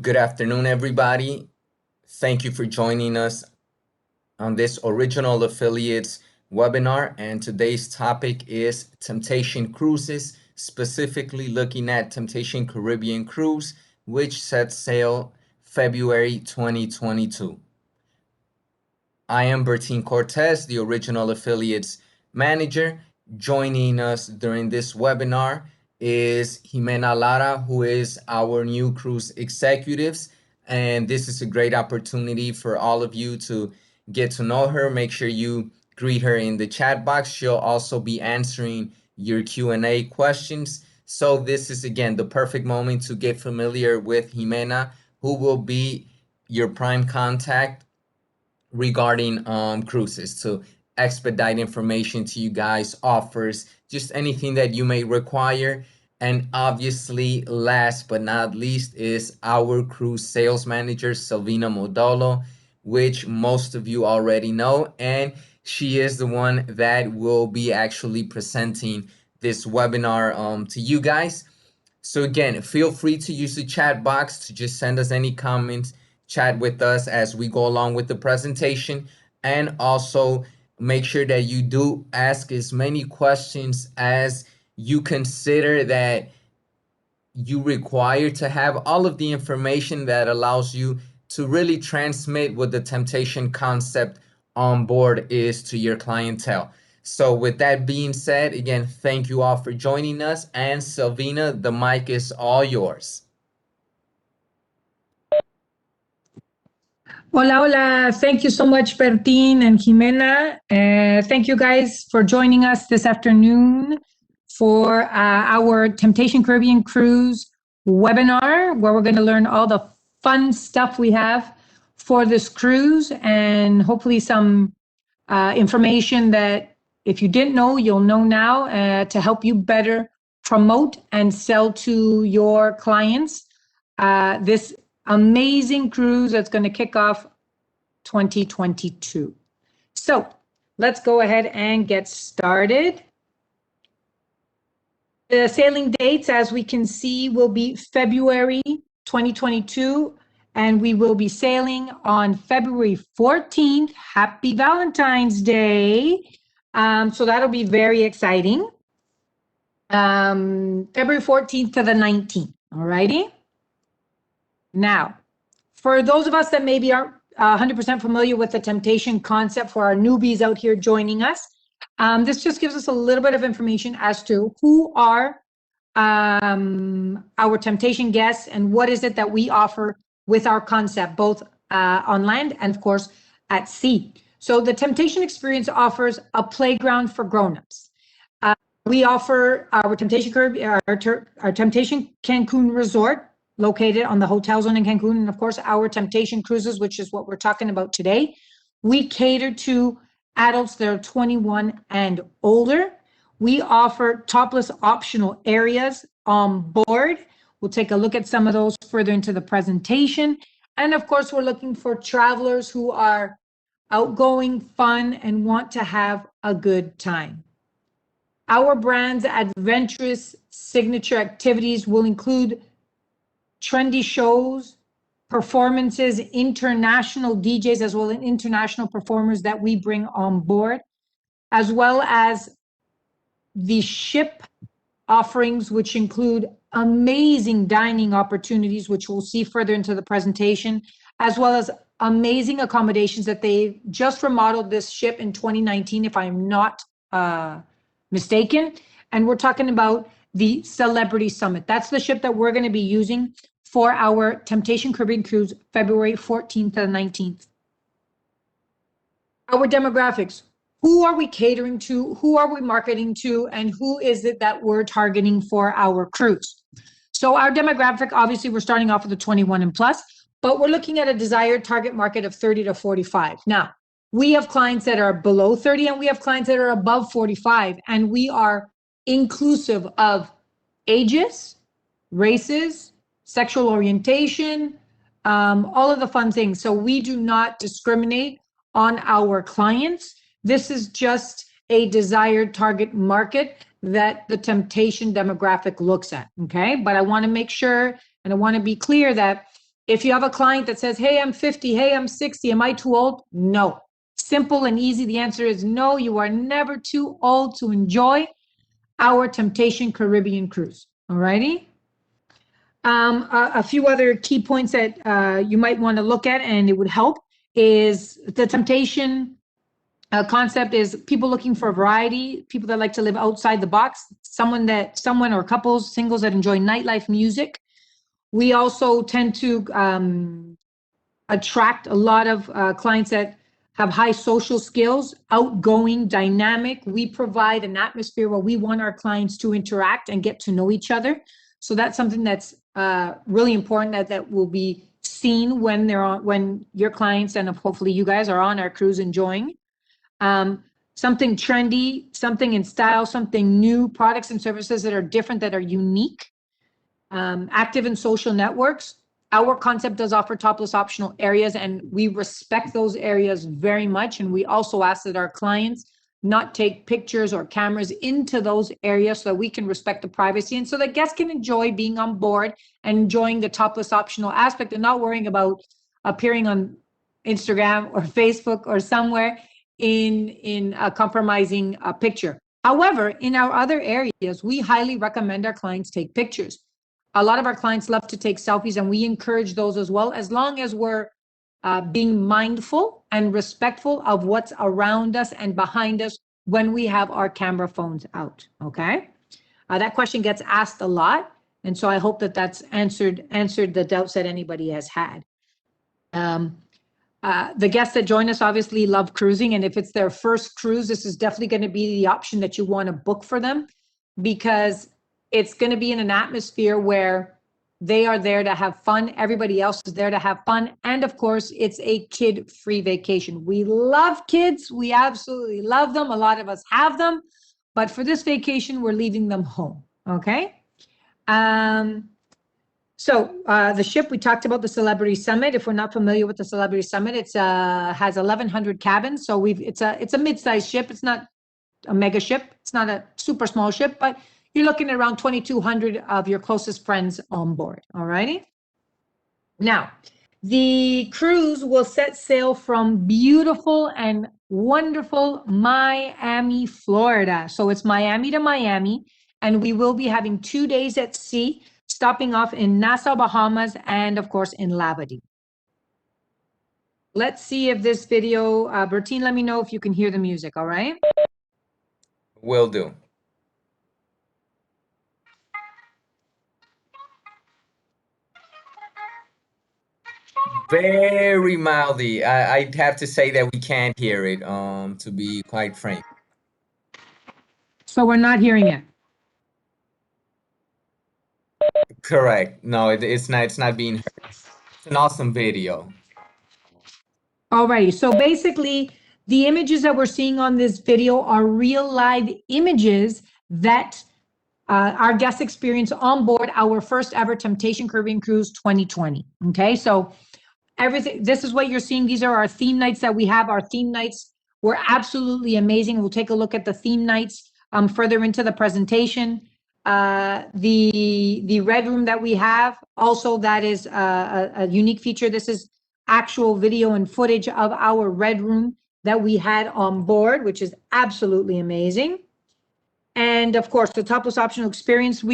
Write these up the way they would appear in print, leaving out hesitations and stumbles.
Good afternoon, everybody. Thank you for joining us on this Original Affiliates webinar. And today's topic is Temptation Cruises, specifically looking at Temptation Caribbean Cruise, which sets sail February 2022. I am Bertin Cortez, the Original Affiliates manager. Joining us during this webinar is Jimena Lara, who is our new cruise executives. And this is a great opportunity for all of you to get to know her. Make sure you greet her in the chat box. She'll also be answering your Q&A questions. So this is, again, the perfect moment to get familiar with Jimena, who will be your prime contact regarding cruises to expedite information to you guys, offers, just anything that you may require. And obviously, last but not least, is our cruise sales manager, Silvina Modolo, which most of you already know. And she is the one that will be actually presenting this webinar to you guys. So again, feel free to use the chat box to just send us any comments, chat with us as we go along with the presentation, and also make sure that you do ask as many questions as you consider that you require to have all of the information that allows you to really transmit what the temptation concept on board is to your clientele. So with that being said, again, thank you all for joining us. And Silvina, the mic is all yours. Hola, hola. Thank you so much, Bertin and Jimena. Thank you guys for joining us this afternoon for our Temptation Caribbean Cruise webinar, where we're going to learn all the fun stuff we have for this cruise and hopefully some information that if you didn't know, you'll know now to help you better promote and sell to your clients this amazing cruise that's going to kick off 2022. So let's go ahead and get started. The sailing dates, as we can see, will be February 2022, and we will be sailing on February 14th. Happy Valentine's Day. So that'll be very exciting. February 14th to the 19th. All righty. Now, for those of us that maybe aren't 100% familiar with the temptation concept, for our newbies out here joining us, this just gives us a little bit of information as to who are our temptation guests and what is it that we offer with our concept, both on land and, of course, at sea. So the temptation experience offers a playground for grown-ups. We offer our Temptation Cancun Resort, located on the hotel zone in Cancun, and of course, our Temptation Cruises, which is what we're talking about today. We cater to adults that are 21 and older. We offer topless optional areas on board. We'll take a look at some of those further into the presentation. And of course, we're looking for travelers who are outgoing, fun, and want to have a good time. Our brand's adventurous signature activities will include trendy shows, performances, international DJs, as well as international performers that we bring on board, as well as the ship offerings, which include amazing dining opportunities, which we'll see further into the presentation, as well as amazing accommodations that they just remodeled this ship in 2019, if I'm not mistaken. And we're talking about the Celebrity Summit. That's the ship that we're going to be using for our Temptation Caribbean Cruise, February 14th to the 19th. Our demographics. Who are we catering to? Who are we marketing to? And who is it that we're targeting for our cruise? So our demographic, obviously, we're starting off with the 21 and plus, but we're looking at a desired target market of 30 to 45. Now, we have clients that are below 30 and we have clients that are above 45, and we are inclusive of ages, races, sexual orientation, all of the fun things. So we do not discriminate on our clients. This is just a desired target market that the temptation demographic looks at, okay? But I want to make sure, and I want to be clear that If you have a client that says, hey, I'm 50, hey, I'm 60, am I too old? No. Simple and easy. The answer is no, you are never too old to enjoy our Temptation Caribbean cruise. All righty. A few other key points that you might want to look at, and it would help, is the Temptation concept is people looking for variety, people that like to live outside the box, someone or couples, singles that enjoy nightlife music. We also tend to attract a lot of clients that have high social skills, outgoing, dynamic. We provide an atmosphere where we want our clients to interact and get to know each other. So that's something that's really important that will be seen when when your clients and hopefully you guys are on our cruise enjoying. Something trendy, something in style, something new, products and services that are different, that are unique. Active in social networks. Our concept does offer topless optional areas, and we respect those areas very much. And we also ask that our clients not take pictures or cameras into those areas so that we can respect the privacy and so that guests can enjoy being on board and enjoying the topless optional aspect and not worrying about appearing on Instagram or Facebook or somewhere in a compromising picture. However, in our other areas, we highly recommend our clients take pictures. A lot of our clients love to take selfies, and we encourage those as well, as long as we're being mindful and respectful of what's around us and behind us when we have our camera phones out. Okay, that question gets asked a lot, and so I hope that that's answered the doubts that anybody has had. The guests that join us obviously love cruising, and if it's their first cruise, this is definitely going to be the option that you want to book for them, because it's going to be in an atmosphere where they are there to have fun. Everybody else is there to have fun. And of course, it's a kid-free vacation. We love kids. We absolutely love them. A lot of us have them. But for this vacation, we're leaving them home. Okay? So the ship, we talked about the Celebrity Summit. If we're not familiar with the Celebrity Summit, it's has 1,100 cabins. So it's a mid-sized ship. It's not a mega ship. It's not a super small ship, but you're looking at around 2,200 of your closest friends on board. All righty. Now, the cruise will set sail from beautiful and wonderful Miami, Florida. So it's Miami to Miami, and we will be having 2 days at sea, stopping off in Nassau, Bahamas, and of course in Labadee. Let's see if this video, Bertine, let me know if you can hear the music, all right? Will do. Very mildly. I'd have to say that we can't hear it, to be quite frank. So we're not hearing it. Correct. No, it's not being heard. It's an awesome video. Alrighty, so basically, the images that we're seeing on this video are real live images that our guests experience on board our first ever Temptation Caribbean Cruise 2020. Okay, so everything, this is what you're seeing. These are our theme nights that we have. Our theme nights were absolutely amazing. We'll take a look at the theme nights further into the presentation. The red room that we have, also that is a unique feature. This is actual video and footage of our red room that we had on board, which is absolutely amazing. And of course, the topless optional experience,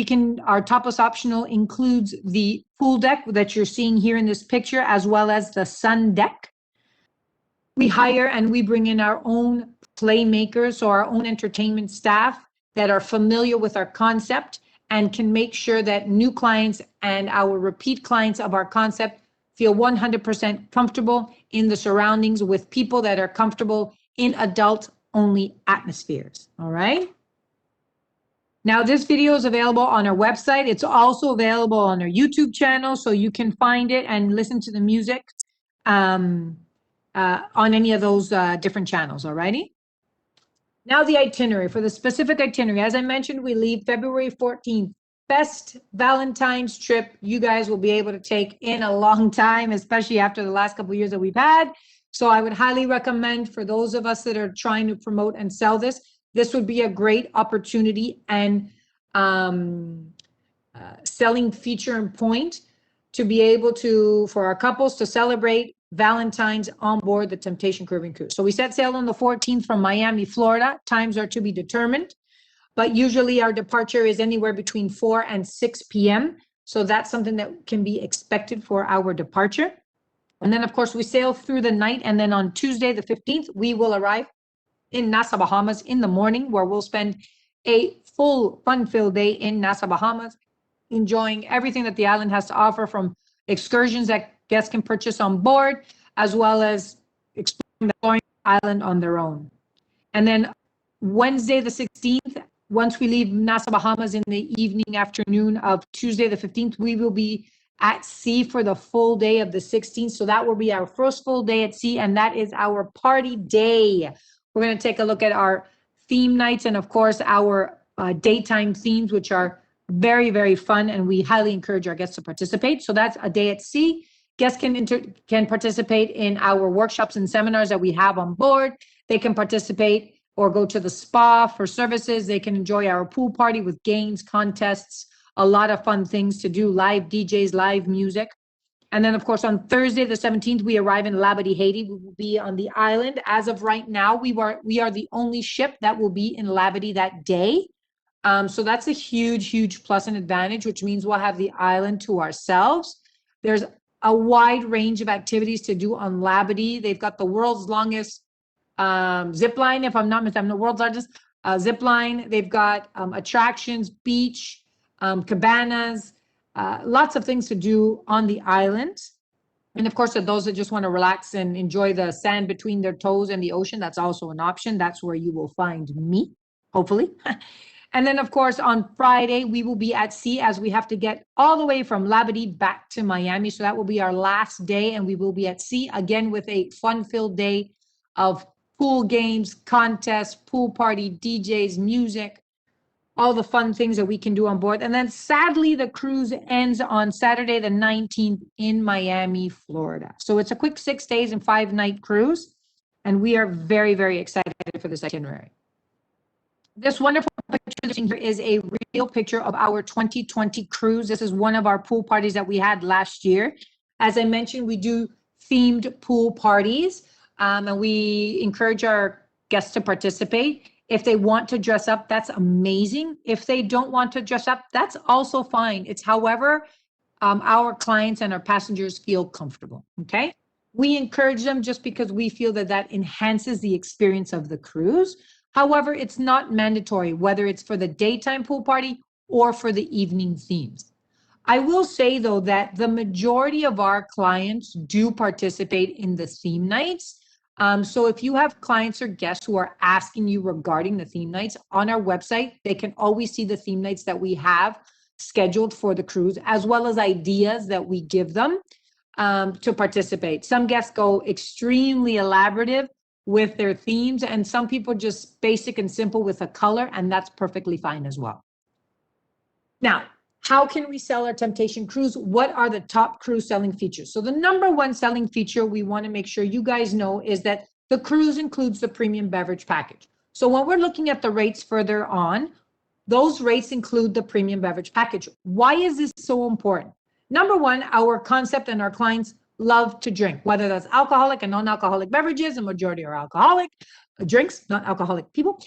our topless optional includes the pool deck that you're seeing here in this picture, as well as the sun deck. We hire and we bring in our own playmakers, so our own entertainment staff that are familiar with our concept and can make sure that new clients and our repeat clients of our concept feel 100% comfortable in the surroundings with people that are comfortable in adult-only atmospheres, all right? Now, this video is available on our website. It's also available on our YouTube channel, so you can find it and listen to the music on any of those different channels, all righty? Now the itinerary. For the specific itinerary, as I mentioned, we leave February 14th. Best Valentine's trip you guys will be able to take in a long time, especially after the last couple of years that we've had. So I would highly recommend, for those of us that are trying to promote and sell this, this would be a great opportunity and selling feature and point to be able to, for our couples to celebrate Valentine's on board the Temptation Caribbean Cruise. So we set sail on the 14th from Miami, Florida. Times are to be determined, but usually our departure is anywhere between 4 and 6 p.m. So that's something that can be expected for our departure. And then, of course, we sail through the night. And then on Tuesday, the 15th, we will arrive in Nassau, Bahamas in the morning, where we'll spend a full fun-filled day in Nassau, Bahamas, enjoying everything that the island has to offer, from excursions that guests can purchase on board, as well as exploring the island on their own. And then Wednesday, the 16th, once we leave Nassau, Bahamas in the evening, afternoon of Tuesday, the 15th, we will be at sea for the full day of the 16th. So that will be our first full day at sea, and that is our party day. We're going to take a look at our theme nights and, of course, our daytime themes, which are very, very fun, and we highly encourage our guests to participate. So that's a day at sea. Guests can participate in our workshops and seminars that we have on board. They can participate or go to the spa for services. They can enjoy our pool party with games, contests, a lot of fun things to do, live DJs, live music. And then, of course, on Thursday, the 17th, we arrive in Labadee, Haiti. We will be on the island. As of right now, we are the only ship that will be in Labadee that day. So that's a huge, huge plus and advantage, which means we'll have the island to ourselves. There's a wide range of activities to do on Labadee. They've got the world's longest zip line, if I'm not mistaken, the world's largest zip line. They've got attractions, beach, cabanas, lots of things to do on the island. And of course, for those that just want to relax and enjoy the sand between their toes and the ocean, that's also an option. That's where you will find me, hopefully. And then, of course, on Friday, we will be at sea, as we have to get all the way from Labadee back to Miami. So that will be our last day, and we will be at sea again with a fun-filled day of pool games, contests, pool party, DJs, music, all the fun things that we can do on board. And then sadly, the cruise ends on Saturday, the 19th in Miami, Florida. So it's a quick 6 days and 5-night cruise. And we are very, very excited for this itinerary. This wonderful picture here is a real picture of our 2020 cruise. This is one of our pool parties that we had last year. As I mentioned, we do themed pool parties, and we encourage our guests to participate. If they want to dress up, that's amazing. If they don't want to dress up, that's also fine. It's however our clients and our passengers feel comfortable, okay? We encourage them just because we feel that that enhances the experience of the cruise. However, it's not mandatory, whether it's for the daytime pool party or for the evening themes. I will say, though, that the majority of our clients do participate in the theme nights. So if you have clients or guests who are asking you regarding the theme nights, on our website, they can always see the theme nights that we have scheduled for the cruise, as well as ideas that we give them to participate. Some guests go extremely elaborative with their themes, and some people just basic and simple with a color, and that's perfectly fine as well. Now, how can we sell our Temptation Cruise? What are the top cruise selling features? So the number one selling feature we want to make sure you guys know is that the cruise includes the premium beverage package. So when we're looking at the rates further on, those rates include the premium beverage package. Why is this so important? Number one, our concept and our clients love to drink, whether that's alcoholic and non-alcoholic beverages. The majority are alcoholic drinks, not alcoholic people,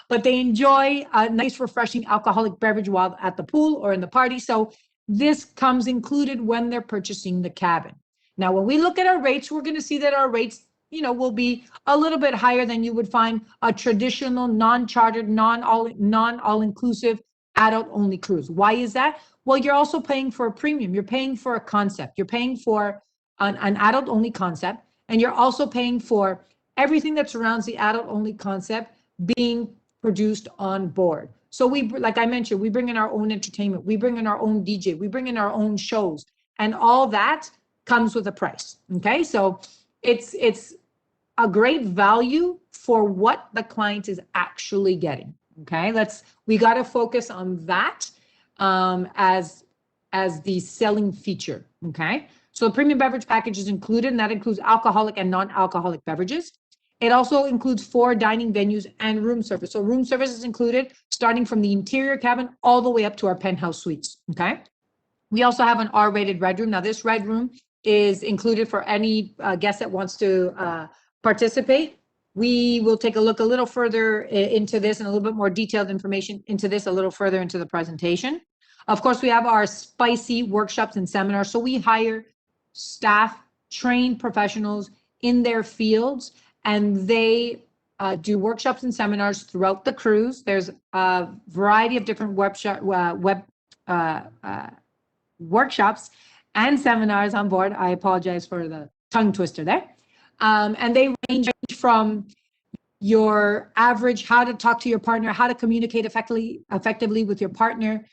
but they enjoy a nice, refreshing alcoholic beverage while at the pool or in the party. So this comes included when they're purchasing the cabin. Now, when we look at our rates, we're going to see that our rates, will be a little bit higher than you would find a traditional non-chartered, non-all-inclusive adult-only cruise. Why is that? Well, you're also paying for a premium. You're paying for a concept. You're paying for an adult-only concept, and you're also paying for everything that surrounds the adult-only concept being produced on board. So we, like I mentioned, we bring in our own entertainment, we bring in our own DJ, we bring in our own shows, and all that comes with a price. Okay, so it's a great value for what the client is actually getting. Okay, we got to focus on that as the selling feature. Okay. So the premium beverage package is included, and that includes alcoholic and non-alcoholic beverages. It also includes 4 dining venues and room service. So room service is included, starting from the interior cabin all the way up to our penthouse suites, okay? We also have an R-rated red room. Now, this red room is included for any guest that wants to participate. We will take a look a little further into this and a little bit more detailed information into this a little further into the presentation. Of course, we have our spicy workshops and seminars. So we hire staff, trained professionals in their fields, and they do workshops and seminars throughout the cruise. There's a variety of different workshops and seminars on board. I apologize for the tongue twister there. And they range from your average how to talk to your partner, how to communicate effectively with your partner,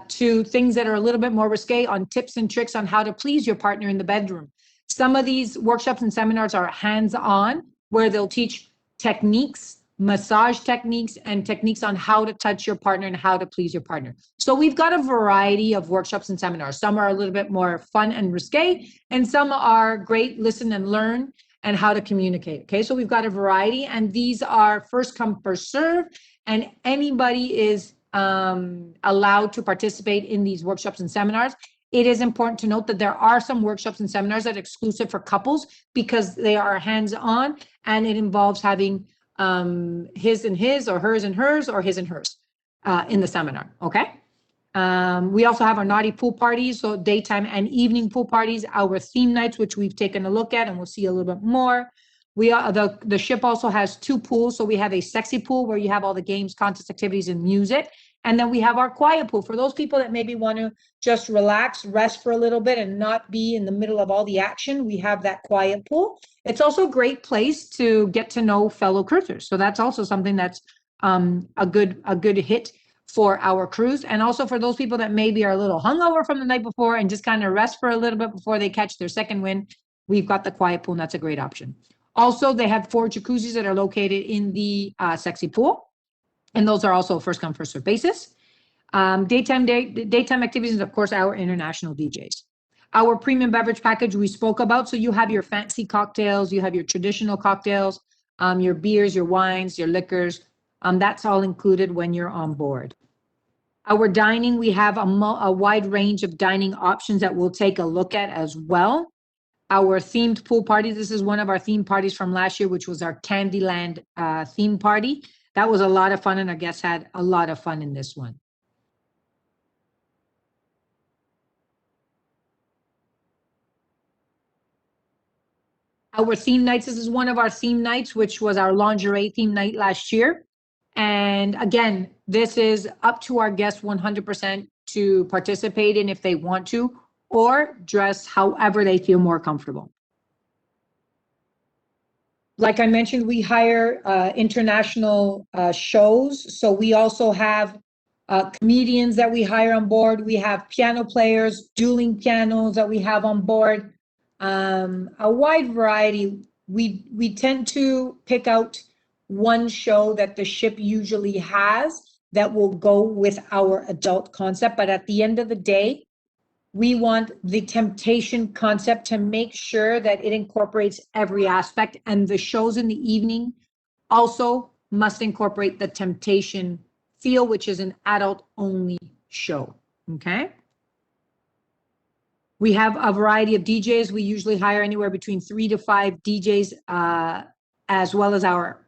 to things that are a little bit more risque on tips and tricks on how to please your partner in the bedroom. Some of these workshops and seminars are hands-on, where they'll teach techniques, massage techniques, and techniques on how to touch your partner and how to please your partner. So we've got a variety of workshops and seminars. Some are a little bit more fun and risque, and some are great, listen and learn, and how to communicate. Okay, so we've got a variety, and these are first come, first serve, and anybody is allowed to participate in these workshops and seminars. It is important to note that there are some workshops and seminars that are exclusive for couples because they are hands-on, and it involves having his and his, or hers and hers, or his and hers in the seminar. Okay. We also have our naughty pool parties, so daytime and evening pool parties, our theme nights, which we've taken a look at, and we'll see a little bit more. We are the ship also has two pools, so we have a sexy pool where you have all the games, contests, activities, and music, and then we have our quiet pool for those people that maybe want to just relax, rest for a little bit, and not be in the middle of all the action. We have that quiet pool. It's also a great place to get to know fellow cruisers, so that's also something that's a good hit for our cruise, and also for those people that maybe are a little hungover from the night before and just kind of rest for a little bit before they catch their second wind. We've got the quiet pool, and that's a great option. Also, they have 4 jacuzzis that are located in the sexy pool, and those are also first come, first serve basis. Daytime activities, and of course, our international DJs. Our premium beverage package we spoke about. So you have your fancy cocktails, you have your traditional cocktails, your beers, your wines, your liquors. That's all included when you're on board. Our dining, we have a wide range of dining options that we'll take a look at as well. Our themed pool parties, this is one of our theme parties from last year, which was our Candyland theme party. That was a lot of fun, and our guests had a lot of fun in this one. Our theme nights, this is one of our theme nights, which was our lingerie theme night last year. And again, this is up to our guests 100% to participate in if they want to, or dress however they feel more comfortable. Like I mentioned, we hire international shows. So we also have comedians that we hire on board. We have piano players, dueling pianos that we have on board. A wide variety. We tend to pick out one show that the ship usually has that will go with our adult concept. But at the end of the day, we want the temptation concept to make sure that it incorporates every aspect, and the shows in the evening also must incorporate the temptation feel, which is an adult only show. Okay. We have a variety of DJs. We usually hire anywhere between 3 to 5 DJs, as well as our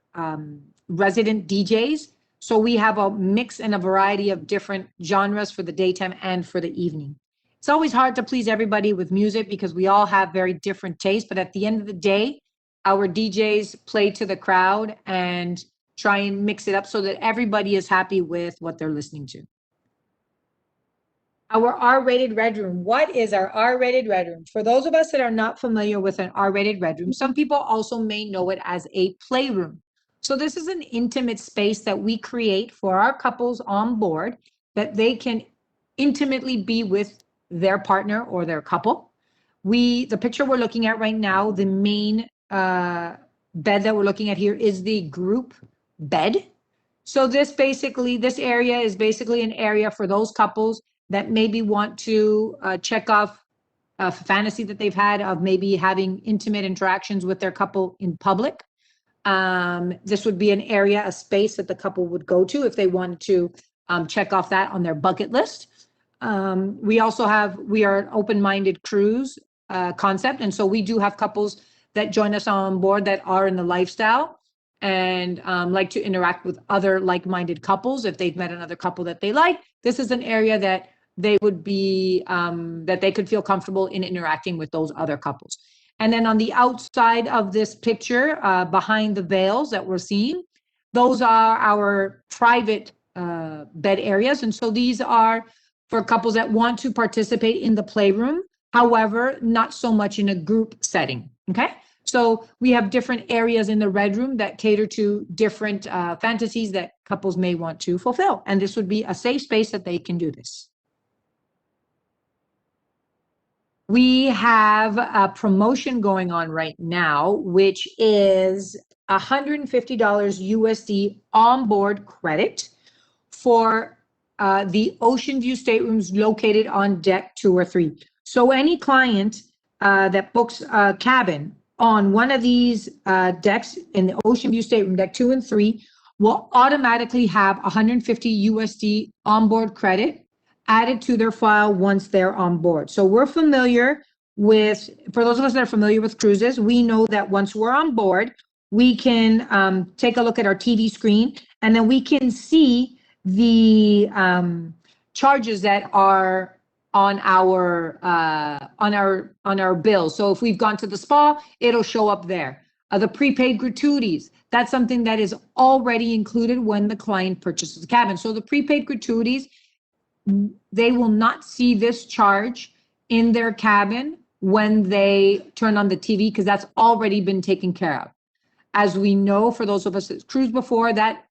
resident DJs. So we have a mix and a variety of different genres for the daytime and for the evening. It's always hard to please everybody with music because we all have very different tastes, but at the end of the day, our DJs play to the crowd and try and mix it up so that everybody is happy with what they're listening to. Our R-rated red room. What is our R-rated red room? For those of us that are not familiar with an R-rated red room, some people also may know it as a playroom. So this is an intimate space that we create for our couples on board that they can intimately be with their partner or their couple. The picture we're looking at right now, the main bed that we're looking at here is the group bed. So this area is basically an area for those couples that maybe want to check off a fantasy that they've had of maybe having intimate interactions with their couple in public. This would be an area, a space that the couple would go to if they wanted to check off that on their bucket list. We are an open-minded cruise concept. And so we do have couples that join us on board that are in the lifestyle and like to interact with other like-minded couples. If they've met another couple that they like, this is an area that they would be, that they could feel comfortable in interacting with those other couples. And then on the outside of this picture, behind the veils that we're seeing, those are our private bed areas. And so these are for couples that want to participate in the playroom, however, not so much in a group setting, okay? So we have different areas in the Red Room that cater to different fantasies that couples may want to fulfill. And this would be a safe space that they can do this. We have a promotion going on right now, which is $150 USD onboard credit for the Ocean View staterooms located on deck 2 or 3. So any client that books a cabin on one of these decks in the Ocean View stateroom, deck 2 and 3, will automatically have 150 USD onboard credit added to their file once they're on board. So we're familiar with, for those of us that are familiar with cruises, we know that once we're on board, we can take a look at our TV screen, and then we can see the charges that are on our bill. So if we've gone to the spa, it'll show up there. The prepaid gratuities, that's something that is already included when the client purchases the cabin. So the prepaid gratuities, they will not see this charge in their cabin when they turn on the TV, because that's already been taken care of. As we know, for those of us that cruised before, that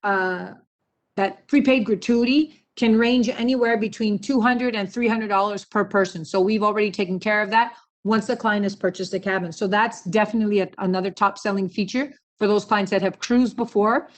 that prepaid gratuity can range anywhere between $200 and $300 per person. So we've already taken care of that once the client has purchased the cabin. So that's definitely another top selling feature for those clients that have cruised before,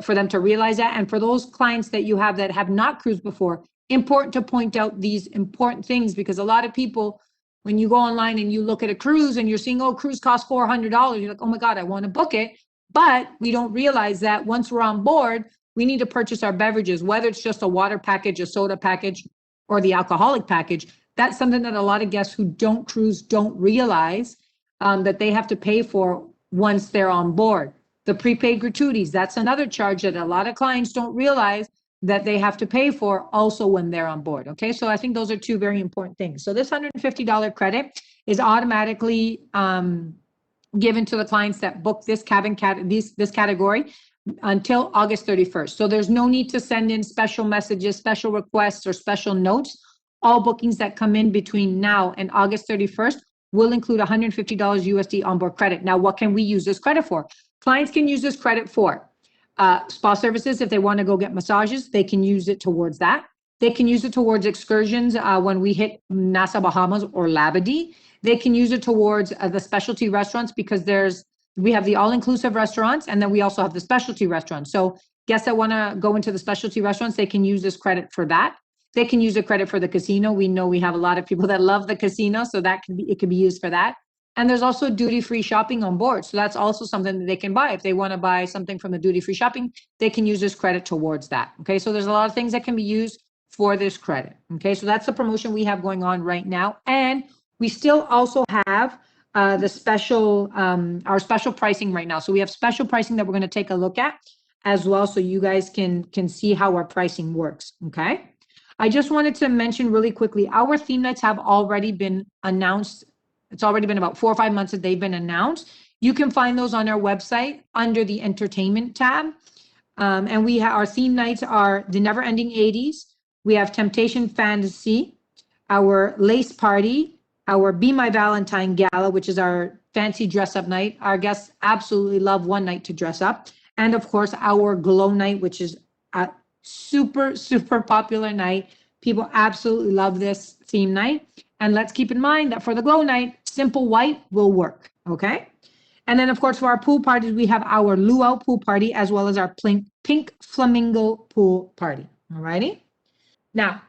for them to realize that. And for those clients that you have that have not cruised before, important to point out these important things, because a lot of people, when you go online and you look at a cruise and you're seeing, oh, cruise costs $400, you're like, oh my God, I want to book it. But we don't realize that once we're on board, we need to purchase our beverages, whether it's just a water package, a soda package, or the alcoholic package. That's something that a lot of guests who don't cruise don't realize that they have to pay for once they're on board. The prepaid gratuities, that's another charge that a lot of clients don't realize that they have to pay for also when they're on board. Okay, so I think those are two very important things. So this $150 credit is automatically given to the clients that book this this category until August 31st. So there's no need to send in special messages, special requests, or special notes. All bookings that come in between now and August 31st will include $150 USD onboard credit. Now, what can we use this credit for? Clients can use this credit for spa services. If they want to go get massages, they can use it towards that. They can use it towards excursions when we hit Nassau, Bahamas or Labadee. They can use it towards the specialty restaurants, because we have the all-inclusive restaurants, and then we also have the specialty restaurants. So guests that want to go into the specialty restaurants, they can use this credit for that. They can use the credit for the casino. We know we have a lot of people that love the casino, so it can be used for that. And there's also duty-free shopping on board. So that's also something that they can buy. If they want to buy something from the duty-free shopping, they can use this credit towards that. Okay, so there's a lot of things that can be used for this credit. Okay, so that's the promotion we have going on right now. And we still also have our special pricing right now. So we have special pricing that we're going to take a look at as well, so you guys can see how our pricing works. Okay, I just wanted to mention really quickly, our theme nights have already been announced. It's already been about 4 or 5 months that they've been announced. You can find those on our website under the entertainment tab. And our theme nights are the Never Ending 80s. We have Temptation Fantasy, our Lace Party, our Be My Valentine Gala, which is our fancy dress up night. Our guests absolutely love one night to dress up. And of course, our Glow Night, which is a super, super popular night. People absolutely love this theme night. And let's keep in mind that for the Glow Night, simple white will work, okay? And then, of course, for our pool parties, we have our luau pool party as well as our pink flamingo pool party, all righty? Now,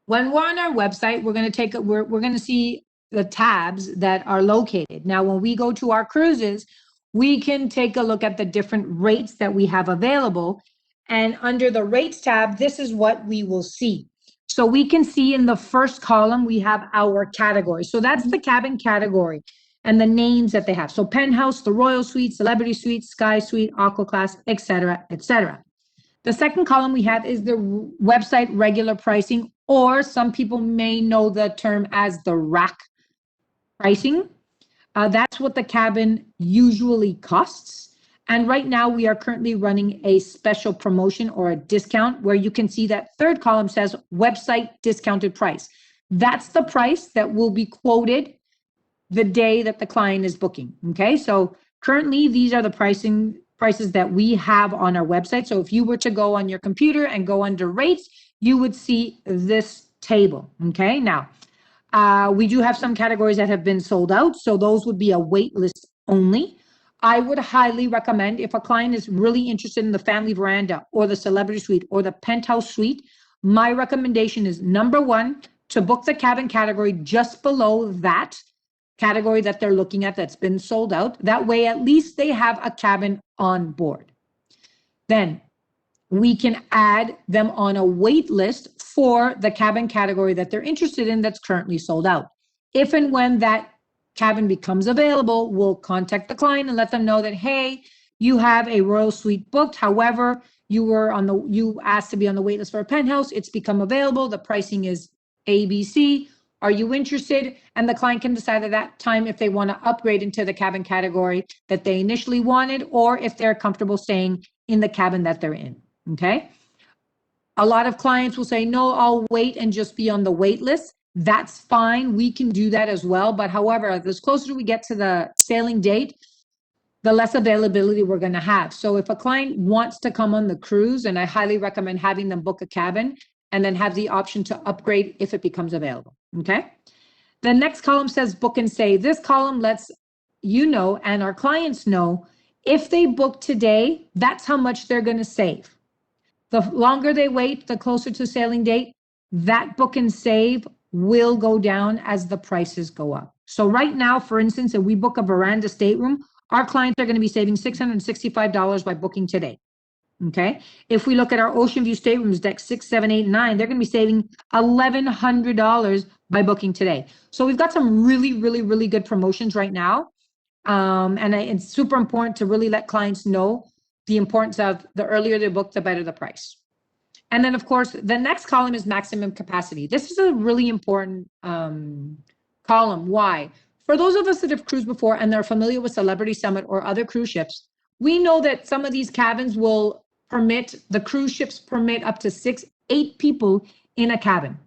when we're on our website, we're going to see the tabs that are located. Now, when we go to our cruises, we can take a look at the different rates that we have available. And under the rates tab, this is what we will see. So we can see in the first column, we have our category. So that's the cabin category and the names that they have. So penthouse, the royal suite, celebrity suite, sky suite, aqua class, etc., etc. The second column we have is the website regular pricing, or some people may know the term as the rack pricing. That's what the cabin usually costs. And right now we are currently running a special promotion or a discount where you can see that third column says website discounted price. That's the price that will be quoted the day that the client is booking. Okay, so currently these are the prices that we have on our website. So if you were to go on your computer and go under rates, you would see this table. Okay, now we do have some categories that have been sold out, so those would be a wait list only. I would highly recommend, if a client is really interested in the family veranda or the celebrity suite or the penthouse suite, my recommendation is number one, to book the cabin category just below that category that they're looking at that's been sold out. That way, at least they have a cabin on board. Then we can add them on a wait list for the cabin category that they're interested in that's currently sold out. If and when that cabin becomes available, we'll contact the client and let them know that, hey, you have a royal suite booked. However, you asked to be on the wait list for a penthouse. It's become available. The pricing is ABC. Are you interested? And the client can decide at that time if they want to upgrade into the cabin category that they initially wanted, or if they're comfortable staying in the cabin that they're in. Okay. A lot of clients will say, no, I'll wait and just be on the wait list. That's fine. We can do that as well. But however, as closer we get to the sailing date, the less availability we're going to have. So if a client wants to come on the cruise, and I highly recommend having them book a cabin and then have the option to upgrade if it becomes available. Okay. The next column says book and save. This column lets you know, and our clients know, if they book today, that's how much they're going to save. The longer they wait, the closer to sailing date, that book and save will go down as the prices go up. So right now, for instance, if we book a veranda stateroom, our clients are going to be saving $665 by booking today. Okay. If we look at our ocean view staterooms, deck 6, 7, 8, 9, they're going to be saving $1,100 by booking today. So we've got some really, really, really good promotions right now. And it's super important to really let clients know the importance of the earlier they book, the better the price. And then, of course, the next column is maximum capacity. This is a really important column. Why? For those of us that have cruised before and they're familiar with Celebrity Summit or other cruise ships, we know that some of these cabins will the cruise ships permit up to 6, 8 people in a cabin.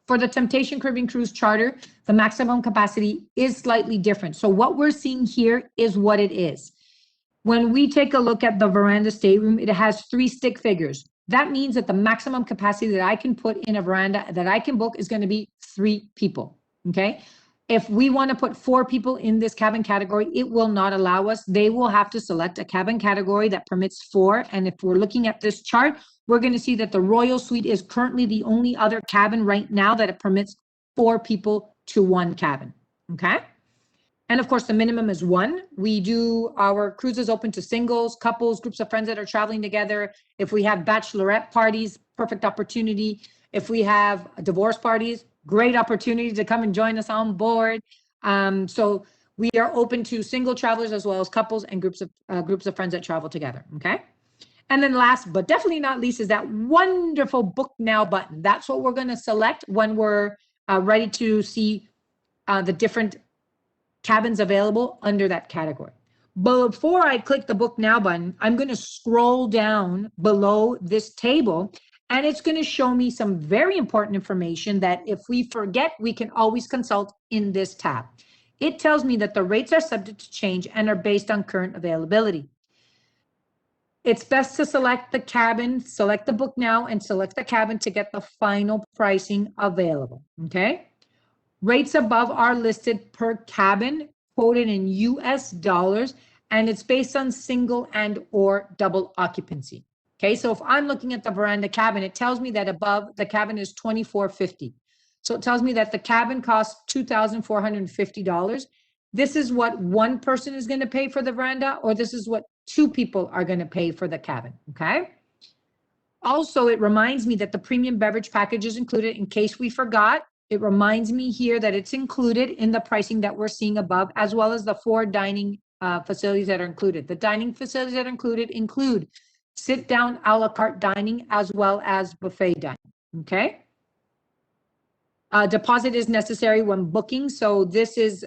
For the Temptation Caribbean Cruise Charter, the maximum capacity is slightly different. So what we're seeing here is what it is. When we take a look at the veranda stateroom, it has 3 stick figures. That means that the maximum capacity that I can put in a veranda that I can book is going to be 3 people. Okay. If we want to put 4 people in this cabin category, it will not allow us. They will have to select a cabin category that permits 4. And if we're looking at this chart, we're going to see that the Royal Suite is currently the only other cabin right now that it permits 4 people to 1 cabin. Okay. And of course, the minimum is 1. We do our cruises open to singles, couples, groups of friends that are traveling together. If we have bachelorette parties, perfect opportunity. If we have divorce parties, great opportunity to come and join us on board. So we are open to single travelers as well as couples and groups of friends that travel together. Okay. And then last, but definitely not least, is that wonderful book now button. That's what we're going to select when we're ready to see the different cabins available under that category. But before I click the book now button, I'm going to scroll down below this table, and it's going to show me some very important information that if we forget, we can always consult in this tab. It tells me that the rates are subject to change and are based on current availability. It's best to select the cabin, select the book now, and select the cabin to get the final pricing available. Okay. Rates above are listed per cabin, quoted in US dollars, and it's based on single and or double occupancy. Okay, so if I'm looking at the veranda cabin, it tells me that above the cabin is $2,450. So it tells me that the cabin costs $2,450. This is what one person is going to pay for the veranda, or this is what 2 people are going to pay for the cabin. Okay. Also, it reminds me that the premium beverage package is included in case we forgot. It reminds me here that it's included in the pricing that we're seeing above, as well as the 4 dining facilities that are included. The dining facilities that are include sit-down a la carte dining as well as buffet dining, okay? Deposit is necessary when booking, so this is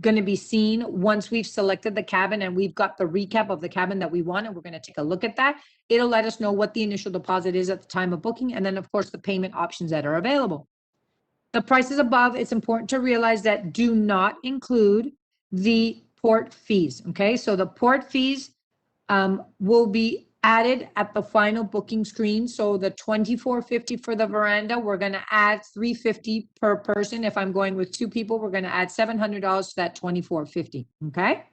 going to be seen once we've selected the cabin and we've got the recap of the cabin that we want, and we're going to take a look at that. It'll let us know what the initial deposit is at the time of booking, and then of course the payment options that are available. The prices above, it's important to realize that do not include the port fees, okay? So the port fees will be added at the final booking screen. So the $24.50 for the veranda, we're going to add $350 per person. If I'm going with 2 people, we're going to add $700 to that $24.50. Okay.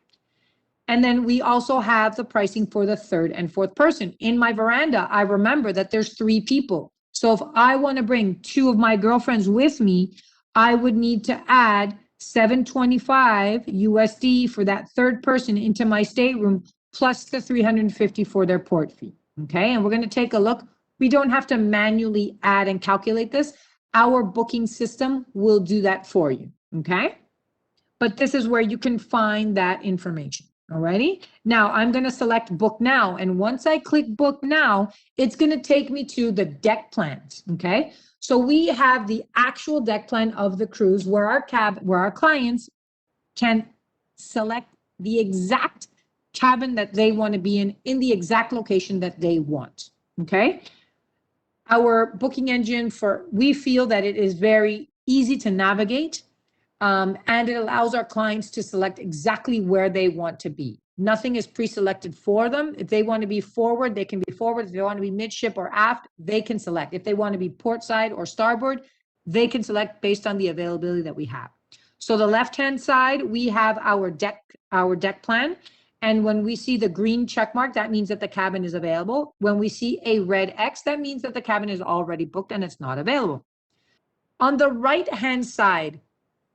And then we also have the pricing for the 3rd and 4th person. In my veranda, I remember that there's 3 people. So if I want to bring 2 of my girlfriends with me, I would need to add $725 USD for that 3rd person into my stateroom, plus the $350 for their port fee. Okay, and we're going to take a look. We don't have to manually add and calculate this. Our booking system will do that for you. Okay, but this is where you can find that information. Alrighty. Now I'm going to select book now. And once I click book now, it's going to take me to the deck plans. Okay. So we have the actual deck plan of the cruise where our clients can select the exact cabin that they want to be in the exact location that they want. Okay. Our booking engine we feel that it is very easy to navigate. And it allows our clients to select exactly where they want to be. Nothing is pre-selected for them. If they want to be forward, they can be forward. If they want to be midship or aft, they can select. If they want to be port side or starboard, they can select based on the availability that we have. So the left-hand side, we have our deck plan. And when we see the green check mark, that means that the cabin is available. When we see a red X, that means that the cabin is already booked and it's not available. On the right-hand side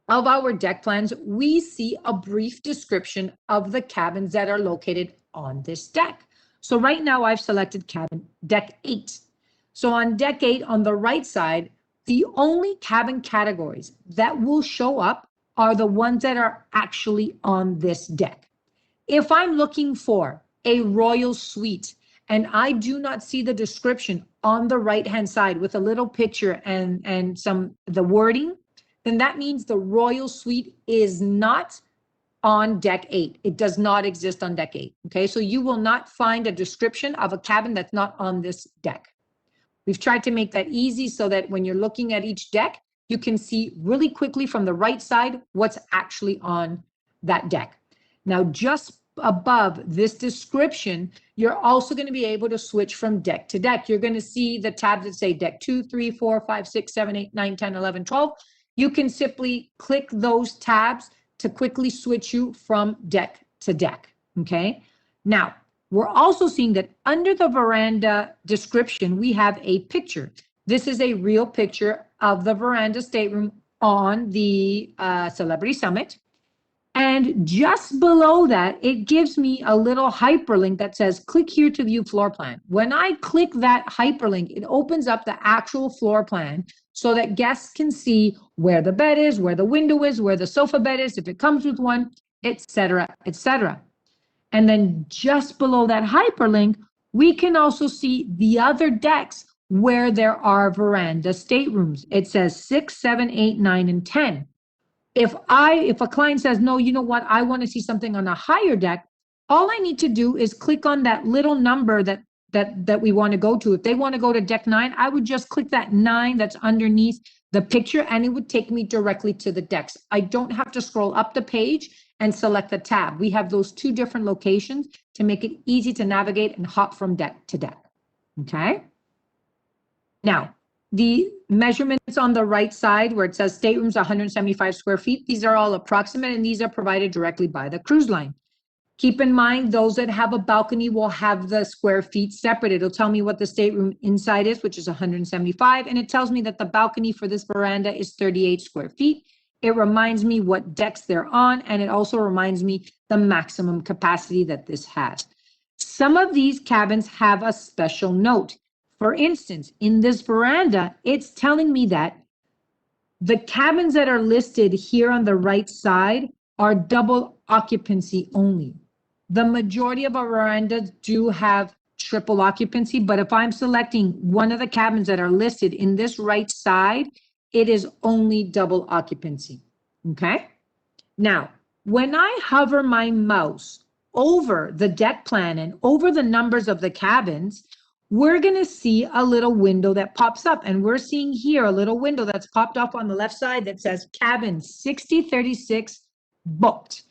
of our deck plans, we see a brief description of the cabins that are located on this deck. So right now I've selected cabin deck 8. So on deck 8 on the right side, the only cabin categories that will show up are the ones that are actually on this deck. If I'm looking for a royal suite and I do not see the description on the right-hand side with a little picture and the wording, then that means the royal suite is not on deck 8. It does not exist on deck 8. Okay, so you will not find a description of a cabin that's not on this deck. We've tried to make that easy so that when you're looking at each deck, you can see really quickly from the right side what's actually on that deck. Now, just above this description, you're also going to be able to switch from deck to deck. You're going to see the tabs that say deck 2, 3, 4, 5, 6, 7, 8, 9, 10, 11, 12. You can simply click those tabs to quickly switch you from deck to deck. Okay. Now, we're also seeing that under the veranda description, we have a picture. This is a real picture of the veranda stateroom on the Celebrity Summit. And just below that, it gives me a little hyperlink that says, click here to view floor plan. When I click that hyperlink, it opens up the actual floor plan so that guests can see where the bed is, where the window is, where the sofa bed is, if it comes with one, etc., etc. And then just below that hyperlink, we can also see the other decks where there are veranda staterooms. It says 6, 7, 8, 9, and 10. If a client says, no, you know what, I want to see something on a higher deck, all I need to do is click on that little number that we want to go to. If they want to go to deck 9, I would just click that 9 that's underneath the picture and it would take me directly to the decks. I don't have to scroll up the page and select the tab. We have those 2 different locations to make it easy to navigate and hop from deck to deck. Okay. Now, the measurements on the right side where it says staterooms 175 square feet, these are all approximate and these are provided directly by the cruise line. Keep in mind, those that have a balcony will have the square feet separate. It'll tell me what the stateroom inside is, which is 175, and it tells me that the balcony for this veranda is 38 square feet. It reminds me what decks they're on, and it also reminds me the maximum capacity that this has. Some of these cabins have a special note. For instance, in this veranda, it's telling me that the cabins that are listed here on the right side are double occupancy only. The majority of our verandas do have triple occupancy, but if I'm selecting one of the cabins that are listed in this right side, it is only double occupancy. Okay? Now, when I hover my mouse over the deck plan and over the numbers of the cabins, we're going to see a little window that pops up. And we're seeing here a little window that's popped up on the left side that says cabin 6036 booked.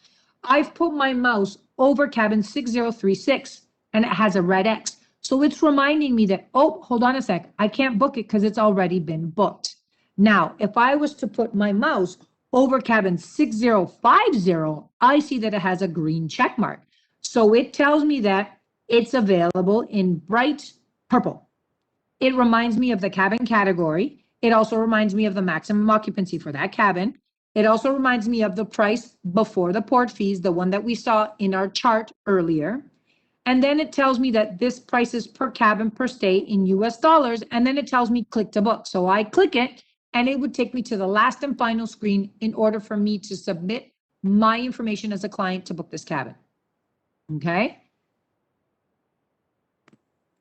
I've put my mouse over cabin 6036 and it has a red X. So it's reminding me that, oh, hold on a sec, I can't book it because it's already been booked. Now, if I was to put my mouse over cabin 6050, I see that it has a green check mark. So it tells me that it's available in bright purple. It reminds me of the cabin category. It also reminds me of the maximum occupancy for that cabin. It also reminds me of the price before the port fees, the one that we saw in our chart earlier. And then it tells me that this price is per cabin per stay in US dollars. And then it tells me click to book. So I click it and it would take me to the last and final screen in order for me to submit my information as a client to book this cabin. Okay.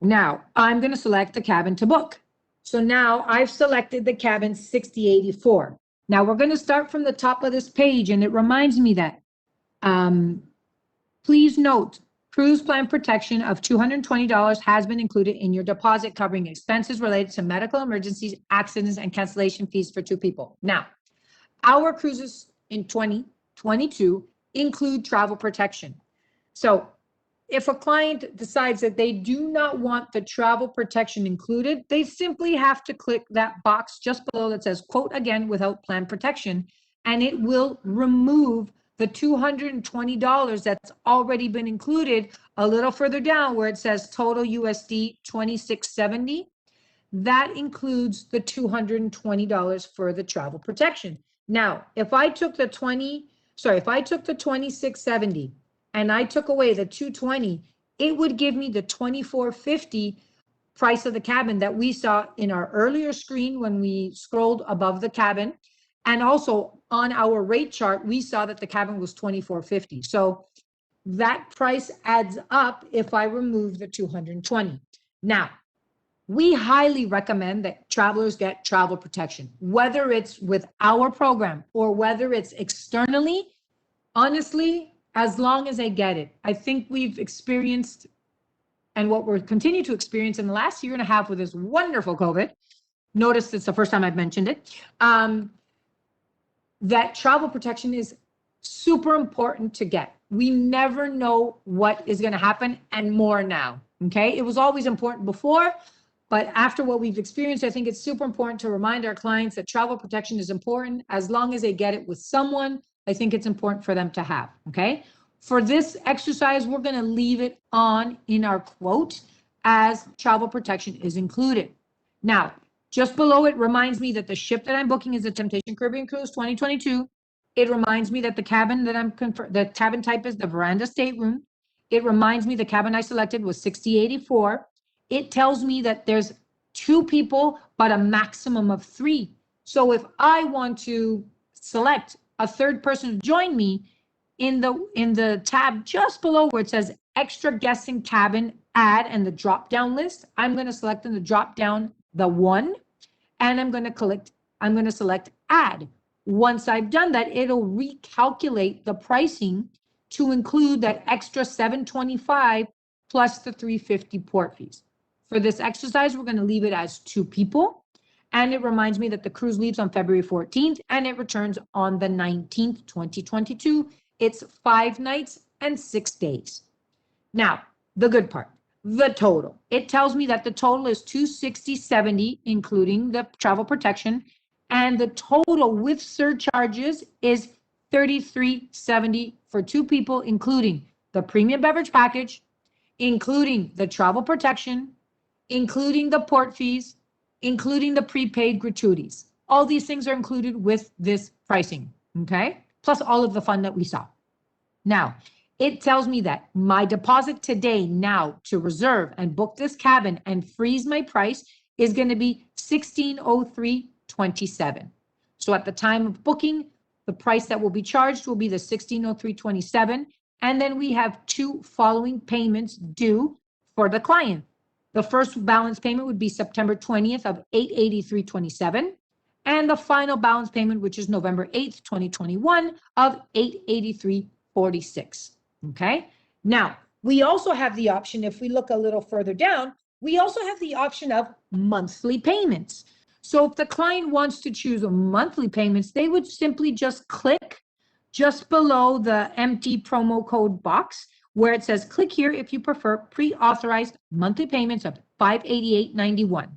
Now I'm going to select the cabin to book. So now I've selected the cabin 6084. Now we're going to start from the top of this page, and it reminds me that please note, cruise plan protection of $220 has been included in your deposit, covering expenses related to medical emergencies, accidents, and cancellation fees for 2 people. Now, our cruises in 2022 include travel protection. So if a client decides that they do not want the travel protection included, they simply have to click that box just below that says, quote again, without plan protection, and it will remove the $220 that's already been included a little further down where it says total USD 2670. That includes the $220 for the travel protection. Now, if I took the 2670 and I took away the 220, it would give me the 2450 price of the cabin that we saw in our earlier screen when we scrolled above the cabin. And also on our rate chart, we saw that the cabin was 2450. So that price adds up if I remove the 220. Now, we highly recommend that travelers get travel protection, whether it's with our program or whether it's externally. Honestly, as long as they get it. I think we've experienced, and what we're continue to experience in the last year and a half with this wonderful COVID, notice it's the first time I've mentioned it, that travel protection is super important to get. We never know what is going to happen, and more now, okay? It was always important before, but after what we've experienced, I think it's super important to remind our clients that travel protection is important. As long as they get it with someone, I think it's important for them to have, okay? For this exercise, we're going to leave it on in our quote as travel protection is included. Now, just below it reminds me that the ship that I'm booking is the Temptation Caribbean Cruise 2022. It reminds me that the cabin that the cabin type is the veranda stateroom. It reminds me the cabin I selected was 6084. It tells me that there's 2 people, but a maximum of 3. So if I want to select a third person to join me, in the tab just below where it says extra guests in cabin, add, and the drop down list, I'm going to select in the drop down the 1, and I'm going to select add. Once I've done that, it'll recalculate the pricing to include that extra $725 plus the $350 port fees. For this exercise, we're going to leave it as 2 people. And it reminds me that the cruise leaves on February 14th and it returns on the 19th, 2022. It's 5 nights and 6 days. Now, the good part, the total. It tells me that the total is $260.70, including the travel protection. And the total with surcharges is $33.70 for 2 people, including the premium beverage package, including the travel protection, including the port fees, including the prepaid gratuities. All these things are included with this pricing, okay? Plus all of the fun that we saw. Now, it tells me that my deposit today now to reserve and book this cabin and freeze my price is going to be $1603.27. So at the time of booking, the price that will be charged will be the $1603.27. And then we have two following payments due for the client. The first balance payment would be September 20th of $883.27. And the final balance payment, which is November 8th, 2021 of $883.46. Okay. Now, we also have the option, if we look a little further down, we also have the option of monthly payments. So if the client wants to choose monthly payments, they would simply just click just below the empty promo code box where it says, click here if you prefer pre-authorized monthly payments of $588.91.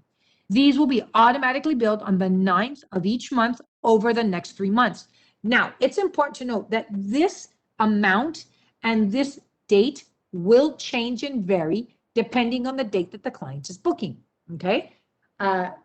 These will be automatically billed on the 9th of each month over the next 3 months. Now, it's important to note that this amount and this date will change and vary depending on the date that the client is booking, okay?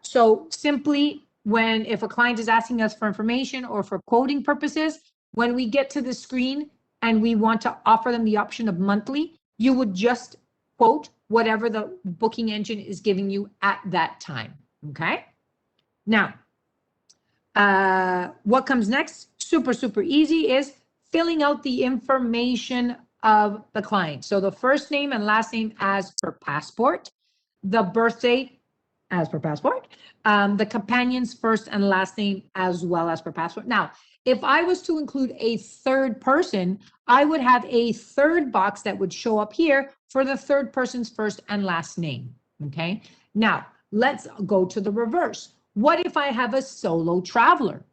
So simply if a client is asking us for information or for quoting purposes, when we get to the screen and we want to offer them the option of monthly, you would just quote whatever the booking engine is giving you at that time, okay? Now, what comes next? Super, super easy is filling out the information of the client. So the first name and last name as per passport, the birth date as per passport, the companion's first and last name as well as per passport. Now, if I was to include a third person, I would have a third box that would show up here for the third person's first and last name, okay? Now, let's go to the reverse. What if I have a solo traveler?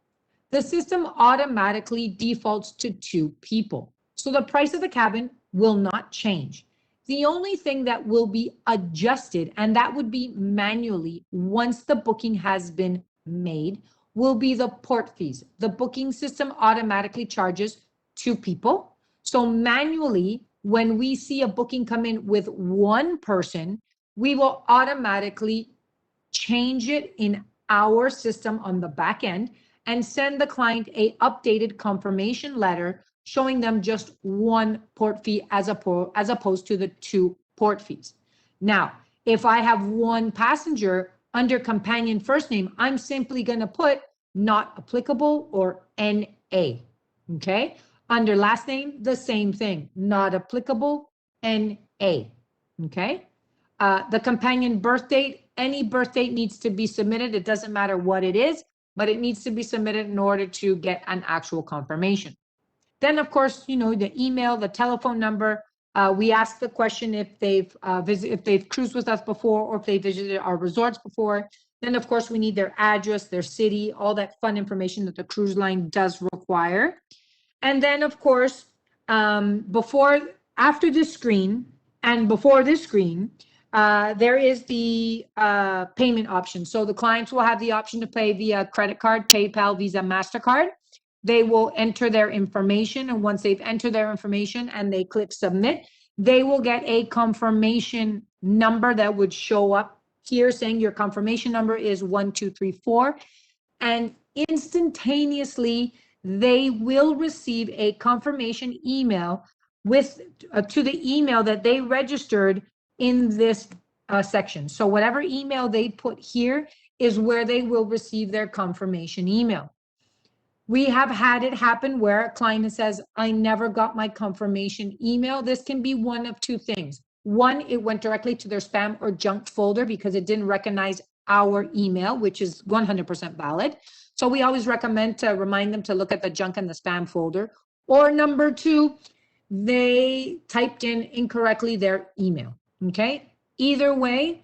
The system automatically defaults to 2 people. So the price of the cabin will not change. The only thing that will be adjusted, and that would be manually once the booking has been made, will be the port fees. The booking system automatically charges 2 people. So manually, when we see a booking come in with 1 person, we will automatically change it in our system on the back end and send the client a updated confirmation letter showing them just 1 port fee as opposed to the 2 port fees. Now, if I have 1 passenger under companion first name, I'm simply going to put not applicable or NA, okay? Under last name, the same thing, not applicable, NA, okay? The companion birth date, any birth date needs to be submitted. It doesn't matter what it is, but it needs to be submitted in order to get an actual confirmation. Then, of course, you know, the email, the telephone number. We ask the question if they've cruised with us before or if they visited our resorts before. Then, of course, we need their address, their city, all that fun information that the cruise line does require. And then, of course, after this screen and before this screen, there is the payment option. So the clients will have the option to pay via credit card, PayPal, Visa, MasterCard. They will enter their information, and once they've entered their information and they click submit, they will get a confirmation number that would show up here saying your confirmation number is 1234, and instantaneously they will receive a confirmation email with to the email that they registered in this section. So whatever email they put here is where they will receive their confirmation email. We have had it happen where a client says, I never got my confirmation email. This can be one of 2 things. One, it went directly to their spam or junk folder because it didn't recognize our email, which is 100% valid. So we always recommend to remind them to look at the junk and the spam folder. Or number 2, they typed in incorrectly their email, okay? Either way,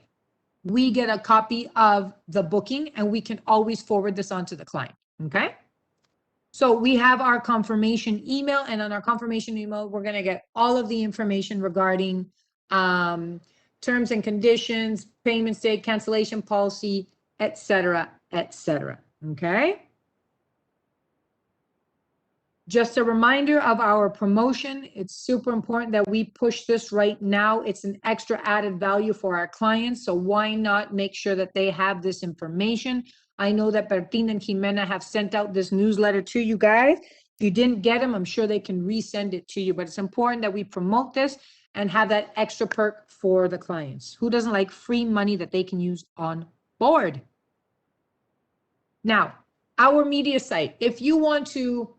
we get a copy of the booking and we can always forward this on to the client, okay? So we have our confirmation email, and on our confirmation email, we're going to get all of the information regarding terms and conditions, payment date, cancellation policy, et cetera, okay? Just a reminder of our promotion. It's super important that we push this right now. It's an extra added value for our clients, so why not make sure that they have this information? I know that Bertin and Jimena have sent out this newsletter to you guys. If you didn't get them, I'm sure they can resend it to you, but it's important that we promote this and have that extra perk for the clients. Who doesn't like free money that they can use on board? Now, our media site, if you want to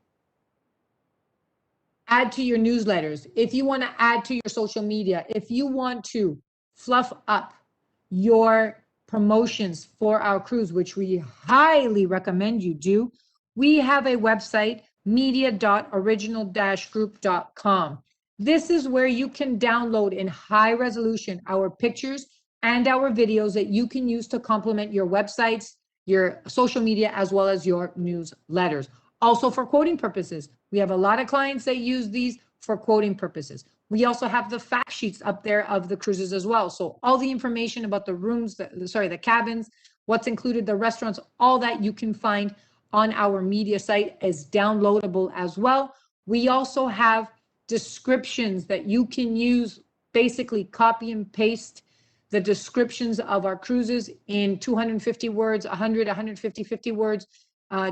add to your newsletters, if you want to add to your social media, if you want to fluff up your promotions for our cruise, which we highly recommend you do, we have a website, media.original-group.com. This is where you can download in high resolution our pictures and our videos that you can use to complement your websites, your social media, as well as your newsletters. Also for quoting purposes, we have a lot of clients that use these for quoting purposes. We also have the fact sheets up there of the cruises as well. So all the information about the rooms, the cabins, what's included, the restaurants, all that you can find on our media site is downloadable as well. We also have descriptions that you can use, basically copy and paste the descriptions of our cruises in 250 words, 100, 150, 50 words,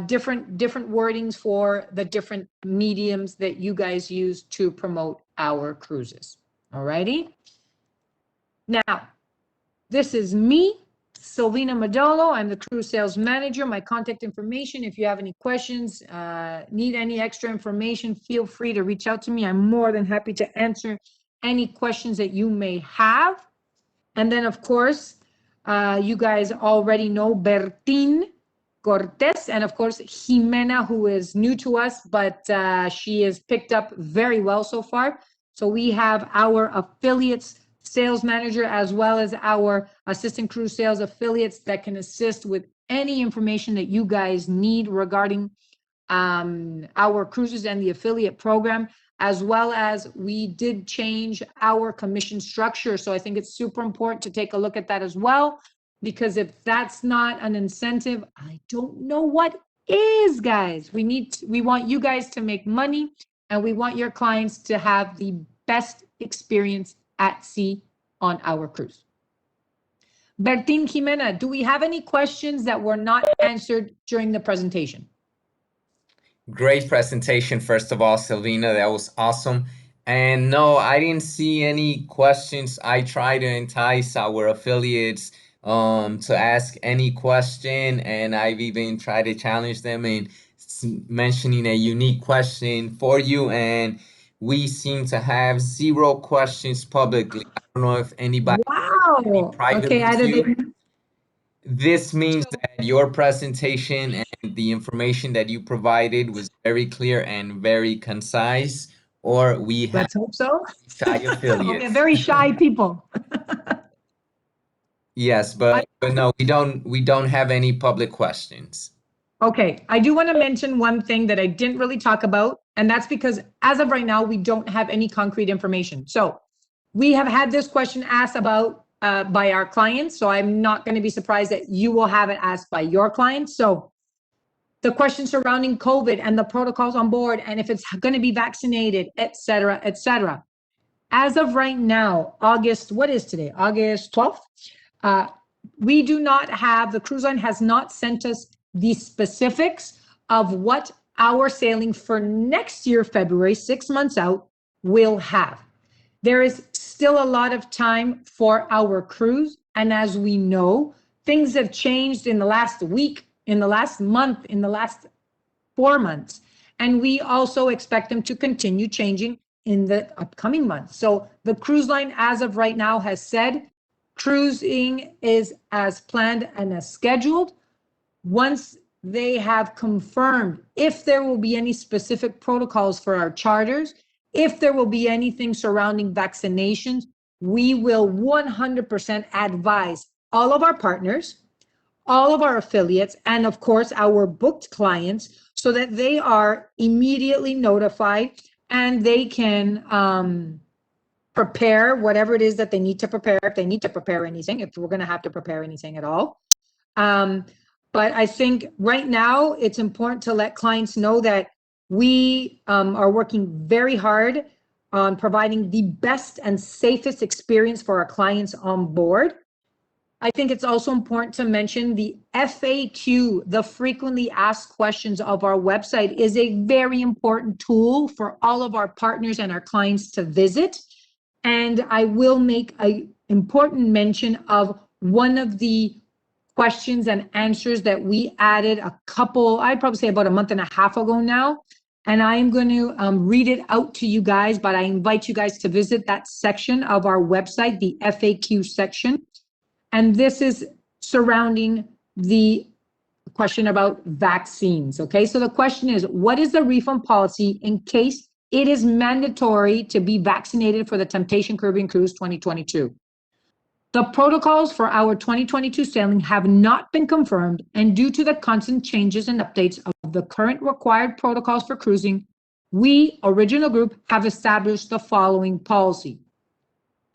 different wordings for the different mediums that you guys use to promote our cruises. All righty. Now, this is me, Silvina Modolo. I'm the cruise sales manager. My contact information, if you have any questions, need any extra information, feel free to reach out to me. I'm more than happy to answer any questions that you may have. And then, of course, you guys already know Bertin Cortez, and of course, Jimena, who is new to us, but she is picked up very well so far. So we have our affiliates sales manager, as well as our assistant cruise sales affiliates that can assist with any information that you guys need regarding our cruises and the affiliate program, as well as we did change our commission structure. So I think it's super important to take a look at that as well, because if that's not an incentive, I don't know what is, guys. We want you guys to make money, and we want your clients to have the best experience at sea on our cruise. Bertin, Jimena, do we have any questions that were not answered during the presentation? Great presentation, first of all, Silvina. That was awesome. And no, I didn't see any questions. I try to entice our affiliates to ask any question, and I've even tried to challenge them in mentioning a unique question for you, and we seem to have 0 questions publicly. I don't know if anybody Wow. privately Okay, to either you. they. This means that your presentation and the information that you provided was very clear and very concise, or we have Let's hope so. shy Okay, affiliates. very shy people. Yes, but no, we don't have any public questions. Okay, I do want to mention one thing that I didn't really talk about, and that's because as of right now, we don't have any concrete information. So we have had this question asked about by our clients, so I'm not going to be surprised that you will have it asked by your clients. So the question surrounding COVID and the protocols on board, and if it's going to be vaccinated, et cetera, et cetera. As of right now, August, what is today? August 12th? We do not have, the cruise line has not sent us the specifics of what our sailing for next year, February, 6 months out, will have. There is still a lot of time for our cruise. And as we know, things have changed in the last week, in the last month, in the last 4 months. And we also expect them to continue changing in the upcoming months. So the cruise line, as of right now, has said cruising is as planned and as scheduled. Once they have confirmed if there will be any specific protocols for our charters, if there will be anything surrounding vaccinations, we will 100% advise all of our partners, all of our affiliates, and of course, our booked clients, so that they are immediately notified and they can prepare whatever it is that they need to prepare, if they need to prepare anything, if we're going to have to prepare anything at all. But I think right now it's important to let clients know that we are working very hard on providing the best and safest experience for our clients on board. I think it's also important to mention the FAQ, the frequently asked questions of our website, is a very important tool for all of our partners and our clients to visit. And I will make an important mention of one of the questions and answers that we added I'd probably say about a month and a half ago now. And I am going to read it out to you guys, but I invite you guys to visit that section of our website, the FAQ section. And this is surrounding the question about vaccines. Okay, so the question is, what is the refund policy in case it is mandatory to be vaccinated for the Temptation Caribbean Cruise 2022? The protocols for our 2022 sailing have not been confirmed, and due to the constant changes and updates of the current required protocols for cruising, we, Original Group, have established the following policy.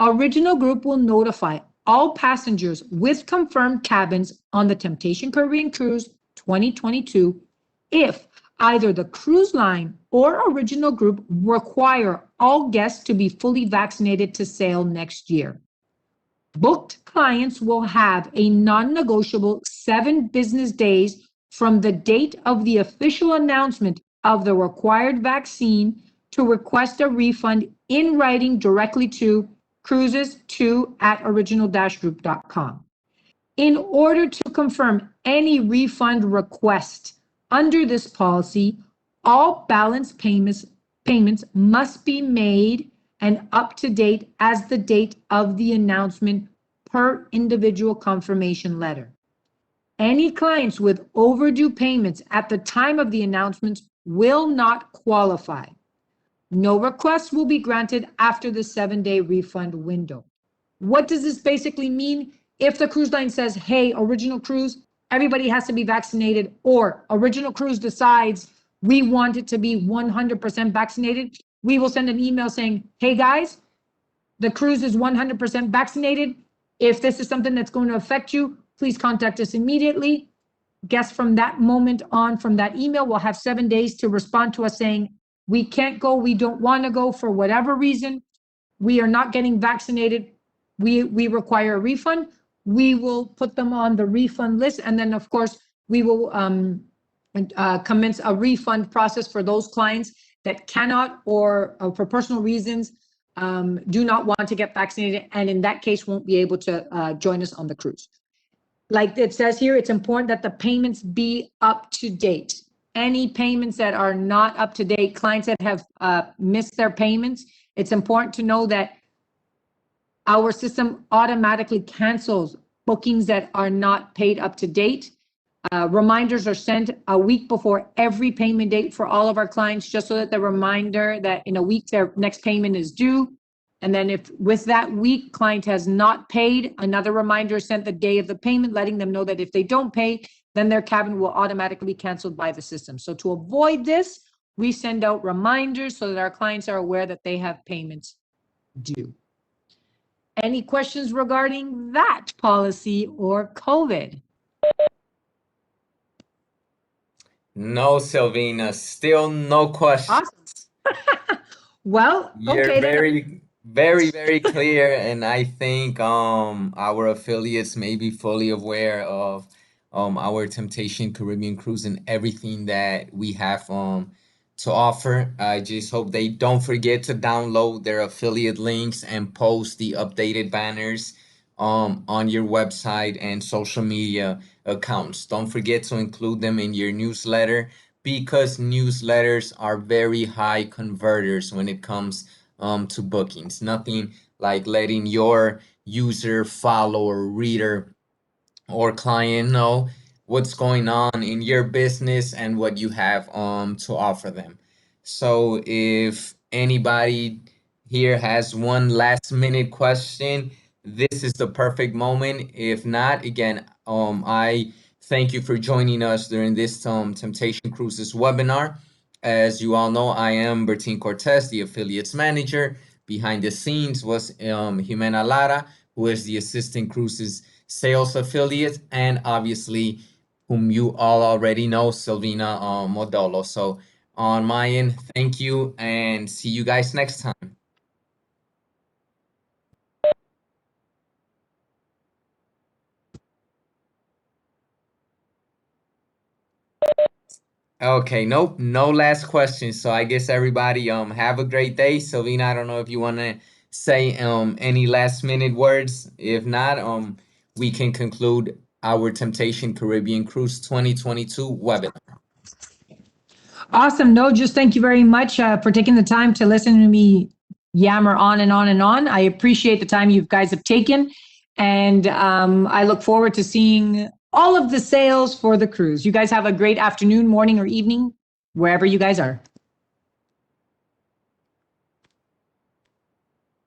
Original Group will notify all passengers with confirmed cabins on the Temptation Caribbean Cruise 2022 if either the cruise line or Original Group require all guests to be fully vaccinated to sail next year. Booked clients will have a non-negotiable 7 business days from the date of the official announcement of the required vaccine to request a refund in writing directly to cruises2@original-group.com. In order to confirm any refund request under this policy, all balance payments must be made and up to date as the date of the announcement per individual confirmation letter. Any clients with overdue payments at the time of the announcements will not qualify. No requests will be granted after the 7-day refund window. What does this basically mean? If the cruise line says, hey, Original Cruise, everybody has to be vaccinated, or Original Cruise decides we want it to be 100% vaccinated, we will send an email saying, hey guys, the cruise is 100% vaccinated. If this is something that's going to affect you, please contact us immediately. Guests from that moment on, from that email, will have 7 days to respond to us saying, we can't go, we don't want to go for whatever reason. We are not getting vaccinated. We require a refund. We will put them on the refund list. And then, of course, we will commence a refund process for those clients that cannot or for personal reasons do not want to get vaccinated, and in that case won't be able to join us on the cruise. Like it says here, it's important that the payments be up to date. Any payments that are not up to date, clients that have missed their payments, it's important to know that our system automatically cancels bookings that are not paid up to date. Reminders are sent a week before every payment date for all of our clients, just so that the reminder that in a week their next payment is due. And then if with that week client has not paid, another reminder is sent the day of the payment, letting them know that if they don't pay, then their cabin will automatically be canceled by the system. So to avoid this, we send out reminders so that our clients are aware that they have payments due. Any questions regarding that policy or COVID? No, Silvina, still no questions. Awesome. Well, You're okay then. very clear, and I think our affiliates may be fully aware of our Temptation Caribbean Cruise and everything that we have to offer. I just hope they don't forget to download their affiliate links and post the updated banners on your website and social media accounts. Don't forget to include them in your newsletter, because newsletters are very high converters when it comes to bookings. Nothing like letting your user, follower, reader, or client know what's going on in your business and what you have to offer them. So if anybody here has one last minute question, this is the perfect moment. If not, again, I thank you for joining us during this Temptation Cruises webinar. As you all know, I am Bertin Cortez, the affiliates manager. Behind the scenes was Jimena Lara, who is the assistant cruises sales affiliate, and obviously, whom you all already know, Silvina Modolo. So on my end, thank you, and see you guys next time. Okay, nope, no last questions. So I guess everybody have a great day. Selena, I don't know if you want to say any last minute words. If not, we can conclude our Temptation Caribbean Cruise 2022 webinar. Awesome. No, just thank you very much for taking the time to listen to me yammer on and on and on. I appreciate the time you guys have taken. And I look forward to seeing all of the sales for the cruise. You guys have a great afternoon, morning, or evening, wherever you guys are.